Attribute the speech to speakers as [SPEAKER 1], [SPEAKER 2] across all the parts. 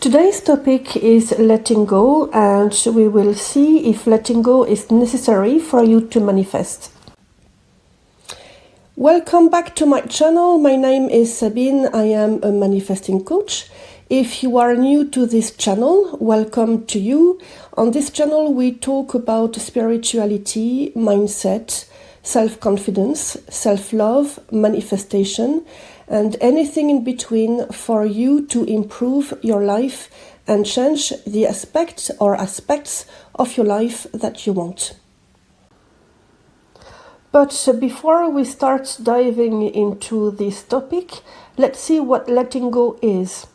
[SPEAKER 1] Today's topic is letting go, and we will see if letting go is necessary for you to manifest. Welcome back to my channel. My name is Sabine. I am a manifesting coach. If you are new to this channel, welcome to you. On this channel, we talk about spirituality, mindset, self-confidence, self-love, manifestation, and anything in between for you to improve your life and change the aspects of your life that you want. But before we start diving into this topic, let's see what letting go is.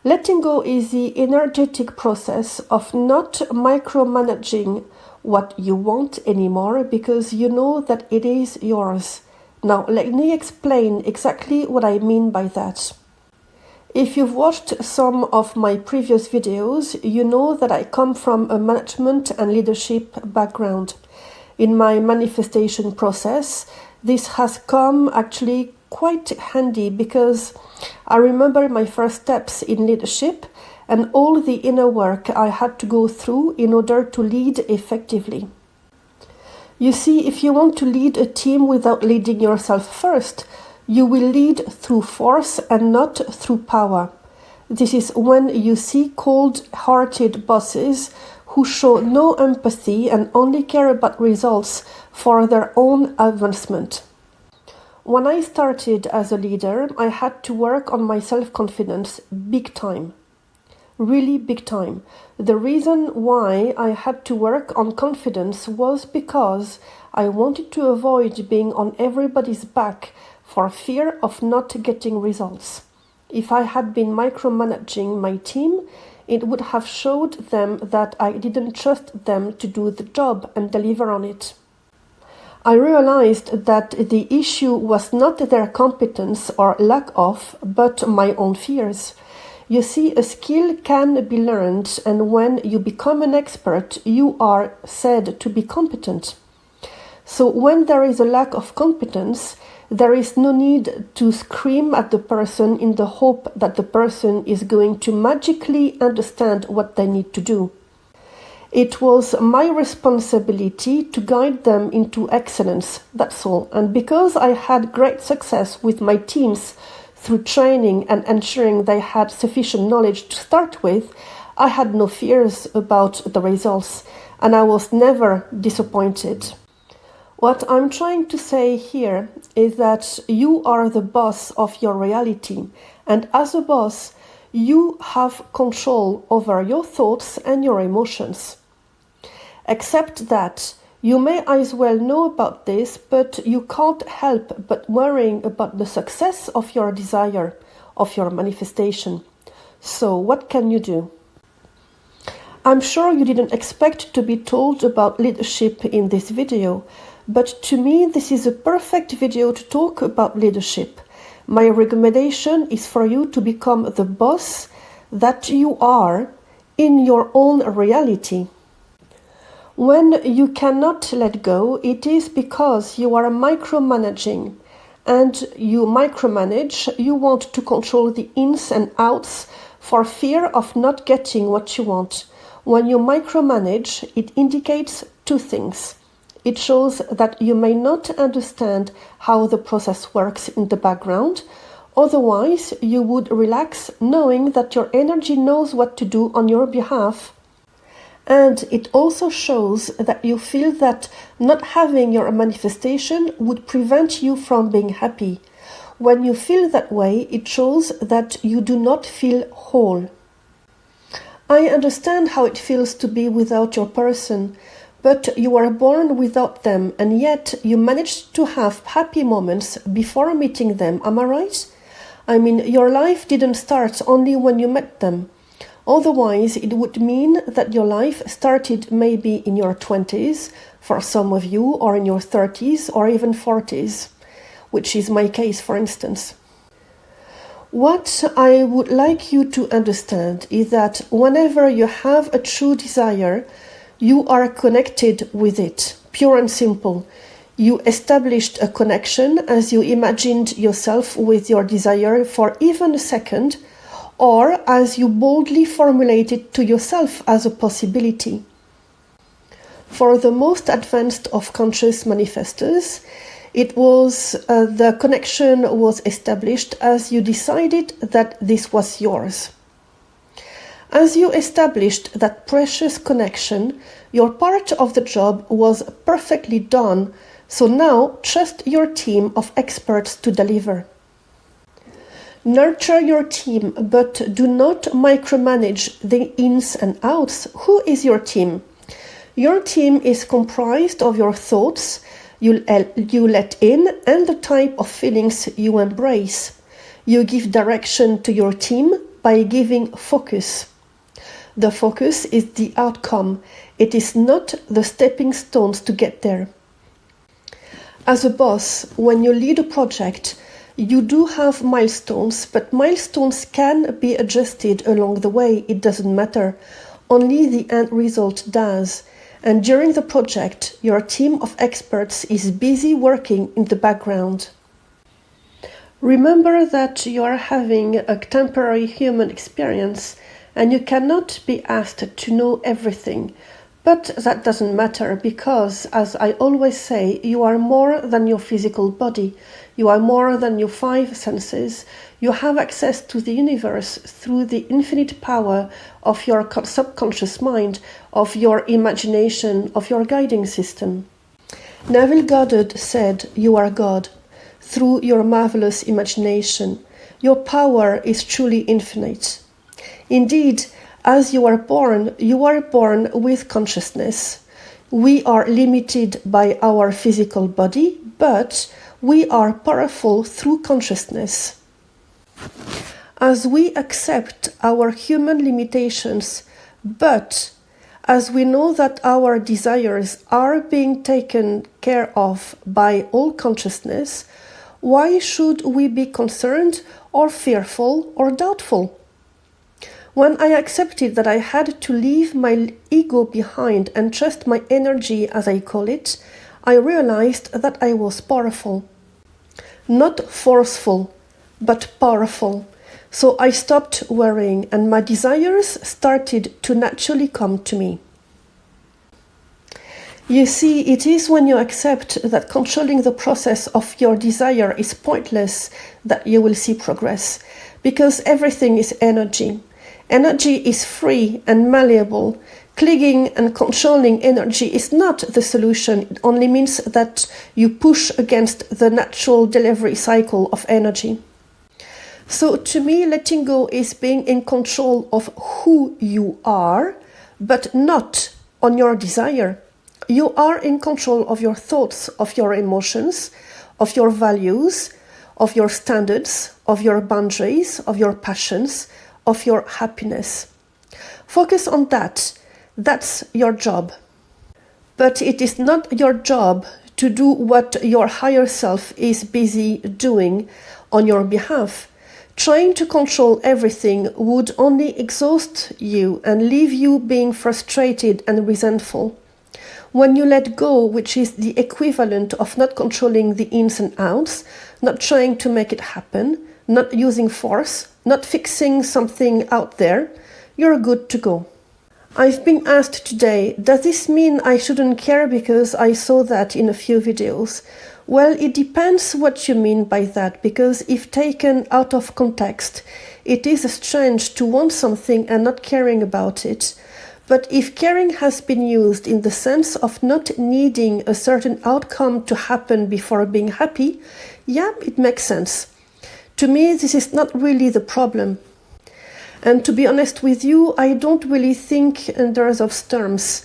[SPEAKER 1] Letting go is the energetic process of not micromanaging what you want anymore because you know that it is yours. Now, let me explain exactly what I mean by that. If you've watched some of my previous videos, you know that I come from a management and leadership background. In my manifestation process, this has come actually quite handy because I remember my first steps in leadership and all the inner work I had to go through in order to lead effectively. You see, if you want to lead a team without leading yourself first, you will lead through force and not through power. This is when you see cold-hearted bosses who show no empathy and only care about results for their own advancement. When I started as a leader, I had to work on my self-confidence big time. Really big time. The reason why I had to work on confidence was because I wanted to avoid being on everybody's back for fear of not getting results. If I had been micromanaging my team, it would have showed them that I didn't trust them to do the job and deliver on it. I realized that the issue was not their competence or lack of, but my own fears. You see, a skill can be learned, and when you become an expert, you are said to be competent. So when there is a lack of competence, there is no need to scream at the person in the hope that the person is going to magically understand what they need to do. It was my responsibility to guide them into excellence, that's all. And because I had great success with my teams through training and ensuring they had sufficient knowledge to start with, I had no fears about the results, and I was never disappointed. What I'm trying to say here is that you are the boss of your reality, and as a boss, you have control over your thoughts and your emotions. Except that you may as well know about this, but you can't help but worrying about the success of your desire, of your manifestation. So what can you do? I'm sure you didn't expect to be told about leadership in this video, but to me this is a perfect video to talk about leadership. My recommendation is for you to become the boss that you are in your own reality. When you cannot let go, it is because you are micromanaging, and you micromanage, you want to control the ins and outs for fear of not getting what you want. When you micromanage, it indicates two things. It shows that you may not understand how the process works in the background, otherwise you would relax knowing that your energy knows what to do on your behalf. And it also shows that you feel that not having your manifestation would prevent you from being happy. When you feel that way, it shows that you do not feel whole. I understand how it feels to be without your person, but you were born without them, and yet you managed to have happy moments before meeting them, am I right? I mean, your life didn't start only when you met them. Otherwise, it would mean that your life started maybe in your 20s, for some of you, or in your 30s, or even 40s, which is my case, for instance. What I would like you to understand is that whenever you have a true desire, you are connected with it, pure and simple. You established a connection as you imagined yourself with your desire for even a second, or as you boldly formulate it to yourself as a possibility. For the most advanced of conscious manifestors, it was the connection was established as you decided that this was yours. As you established that precious connection, your part of the job was perfectly done, so now trust your team of experts to deliver. Nurture your team, but do not micromanage the ins and outs. Who is your team? Your team is comprised of your thoughts you let in and the type of feelings you embrace. You give direction to your team by giving focus. The focus is the outcome. It is not the stepping stones to get there. As a boss, when you lead a project, you do have milestones, but milestones can be adjusted along the way. It doesn't matter. Only the end result does. And during the project, your team of experts is busy working in the background. Remember that you are having a temporary human experience and you cannot be asked to know everything. But that doesn't matter because, as I always say, you are more than your physical body. You are more than your 5 senses. You have access to the universe through the infinite power of your subconscious mind, of your imagination, of your guiding system. Neville Goddard said, "You are God. Through your marvelous imagination, your power is truly infinite." Indeed, as you are born with consciousness. We are limited by our physical body, but we are powerful through consciousness. As we accept our human limitations, but as we know that our desires are being taken care of by all consciousness, why should we be concerned or fearful or doubtful? When I accepted that I had to leave my ego behind and trust my energy, as I call it, I realized that I was powerful. Not forceful, but powerful. So I stopped worrying and my desires started to naturally come to me. You see, it is when you accept that controlling the process of your desire is pointless that you will see progress, because everything is energy. Energy is free and malleable. Clinging and controlling energy is not the solution. It only means that you push against the natural delivery cycle of energy. So to me, letting go is being in control of who you are, but not on your desire. You are in control of your thoughts, of your emotions, of your values, of your standards, of your boundaries, of your passions, of your happiness. Focus on that. That's your job. But it is not your job to do what your higher self is busy doing on your behalf. Trying to control everything would only exhaust you and leave you being frustrated and resentful. When you let go, which is the equivalent of not controlling the ins and outs, not trying to make it happen, not using force, not fixing something out there, you're good to go. I've been asked today, does this mean I shouldn't care because I saw that in a few videos? Well, it depends what you mean by that, because if taken out of context, it is strange to want something and not caring about it. But if caring has been used in the sense of not needing a certain outcome to happen before being happy, yeah, it makes sense. To me, this is not really the problem. And to be honest with you, I don't really think in terms of terms.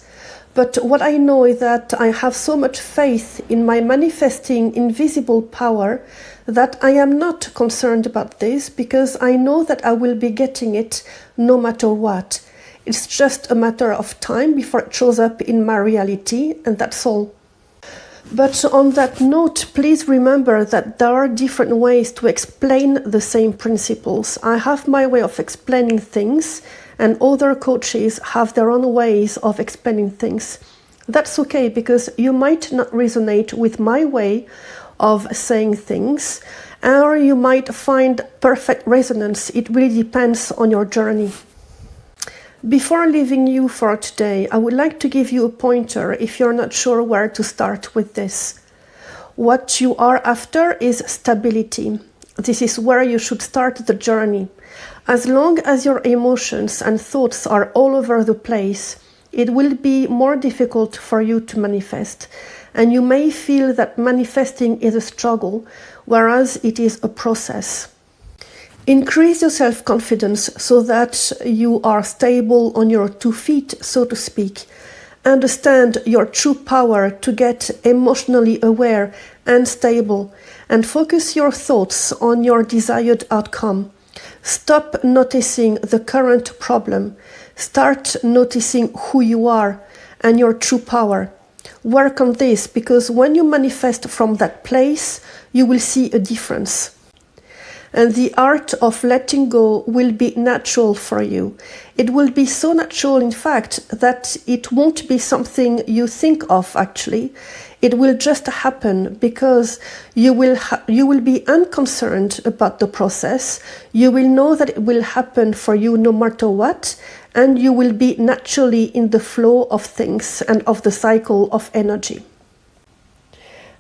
[SPEAKER 1] But what I know is that I have so much faith in my manifesting invisible power that I am not concerned about this, because I know that I will be getting it no matter what. It's just a matter of time before it shows up in my reality, and that's all. But on that note, please remember that there are different ways to explain the same principles. I have my way of explaining things, and other coaches have their own ways of explaining things. That's okay, because you might not resonate with my way of saying things, or you might find perfect resonance. It really depends on your journey. Before leaving you for today, I would like to give you a pointer if you're not sure where to start with this. What you are after is stability. This is where you should start the journey. As long as your emotions and thoughts are all over the place, it will be more difficult for you to manifest. And you may feel that manifesting is a struggle, whereas it is a process. Increase your self-confidence so that you are stable on your 2 feet, so to speak. Understand your true power to get emotionally aware and stable, and focus your thoughts on your desired outcome. Stop noticing the current problem. Start noticing who you are and your true power. Work on this, because when you manifest from that place, you will see a difference. And the art of letting go will be natural for you. It will be so natural, in fact, that it won't be something you think of, actually. It will just happen because you will be unconcerned about the process. You will know that it will happen for you no matter what, and you will be naturally in the flow of things and of the cycle of energy.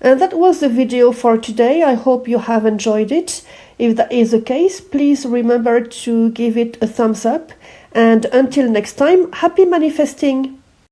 [SPEAKER 1] And that was the video for today. I hope you have enjoyed it. If that is the case, please remember to give it a thumbs up. And until next time, happy manifesting!